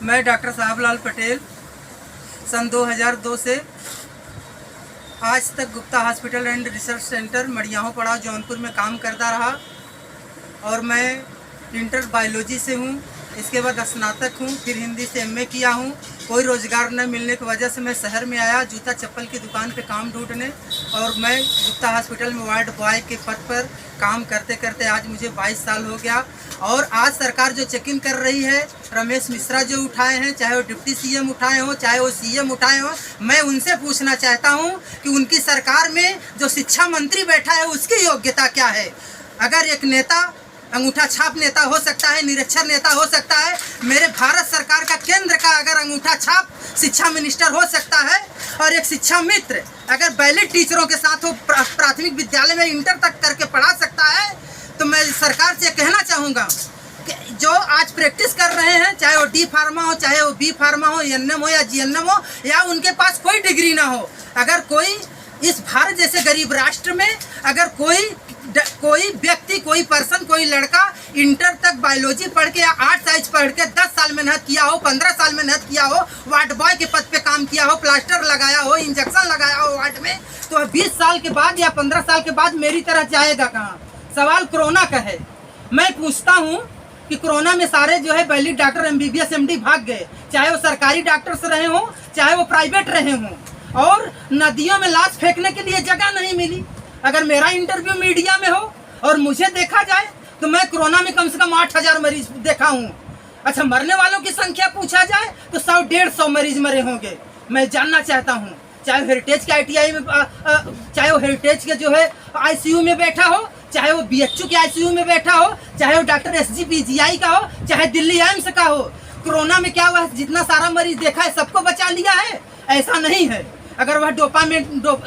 मैं डॉक्टर साहबलाल पटेल सन 2002 से आज तक Gupta hospital and research centre मड़ियाहों पड़ाव जौनपुर में काम करता रहा और मैं इंटर बायोलॉजी से हूँ। इसके बाद स्नातक हूँ, फिर हिंदी से एमए किया हूँ। कोई रोज़गार न मिलने की वजह से मैं शहर में आया जूता चप्पल की दुकान पे काम ढूंढने, और मैं गुप्ता हॉस्पिटल में वार्ड बॉय के पद पर काम करते करते आज मुझे 22 साल हो गया। और आज सरकार जो चेकिंग कर रही है, रमेश मिश्रा जो उठाए हैं, चाहे वो डिप्टी सीएम उठाए हों, चाहे वो सीएम उठाए हों, मैं उनसे पूछना चाहता हूं कि उनकी सरकार में जो शिक्षा मंत्री बैठा है उसकी योग्यता क्या है। अगर एक नेता अंगूठा छाप नेता हो सकता है, निरक्षर नेता हो सकता है, मेरे भारत सरकार का केंद्र का अगर अंगूठा छाप शिक्षा मिनिस्टर हो सकता है, और एक शिक्षा मित्र अगर बैलिड टीचरों के साथ वो प्राथमिक विद्यालय में इंटर तक करके पढ़ा सकता है, तो मैं सरकार से कहना चाहूँगा कि जो आज प्रैक्टिस कर रहे हैं, चाहे वो डी फार्मा हो, चाहे वो बी फार्मा हो, एनएम हो या जीएनएम हो, या उनके पास कोई डिग्री ना हो, अगर कोई इस भारत जैसे गरीब राष्ट्र में अगर कोई व्यक्ति, कोई पर्सन, कोई लड़का इंटर तक बायोलॉजी पढ़ के या 8 साइंस पढ़ के 10 साल मेहनत किया हो, 15 साल मेहनत किया हो, वार्ड बॉय के पद पे काम किया हो, प्लास्टर लगाया हो, इंजेक्शन लगाया हो वार्ड में, तो 20 साल के बाद या 15 साल के बाद मेरी तरह जाएगा कहाँ। सवाल कोरोना का है। मैं पूछता हूँ कि कोरोना में सारे जो है वैलिड डॉक्टर एमबीबीएस एमडी भाग गए, चाहे वो सरकारी डॉक्टर्स रहे हों, चाहे वो प्राइवेट रहे हों, और नदियों में लाश फेंकने के लिए जगह नहीं मिली। अगर मेरा इंटरव्यू मीडिया में हो और मुझे देखा जाए तो मैं कोरोना में कम से कम 8000 मरीज देखा हूँ। अच्छा, मरने वालों की संख्या पूछा जाए तो 100-150 मरीज मरे होंगे। मैं जानना चाहता हूँ, चाहे हेरिटेज के आईटीआई में, चाहे वो हेरिटेज के जो है आईसीयू में बैठा हो, चाहे वो बीएचयू के आईसीयू में बैठा हो, चाहे वो डॉक्टर एसजीपीजीआई का हो, चाहे दिल्ली एम्स का हो, कोरोना में क्या हुआ, जितना सारा मरीज देखा है सबको बचा लिया है? ऐसा नहीं है। अगर वह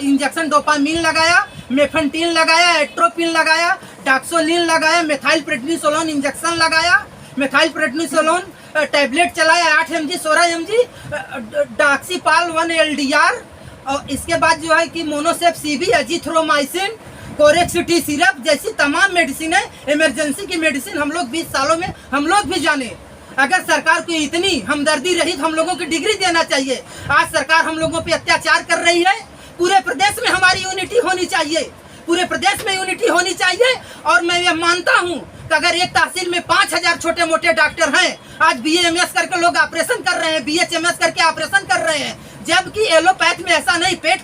इंजेक्शन डोपामीन लगाया, मेफेंटिन लगाया, एट्रोपिन लगाया, डाक्सोलिन लगाया, मेथाइल प्रेडनिसोलोन इंजेक्शन लगाया, मेथाइल प्रेडनिसोलोन टैबलेट चलाया 8 mg 16 mg, डॉक्सीपाल 1 LDR, और इसके बाद जो है कि मोनोसेप सीबी, एजिथ्रोमाइसिन, कोरेक्सिटी सिरप जैसी तमाम मेडिसिन है। इमरजेंसी की मेडिसिन हम लोग 20 सालों में हम लोग भी जाने। अगर सरकार को इतनी हमदर्दी रही तो हम लोगों की डिग्री देना चाहिए। आज सरकार हम लोगों पे अत्याचार कर रही है। पूरे प्रदेश में हमारी यूनिटी होनी चाहिए, पूरे प्रदेश में यूनिटी होनी चाहिए। और मैं ये मानता हूँ कि अगर एक तहसील में 5000 छोटे मोटे डॉक्टर हैं, आज BAMS करके लोग ऑपरेशन कर रहे हैं, BHMS करके ऑपरेशन कर रहे हैं, जबकि एलोपैथ में ऐसा नहीं। पेट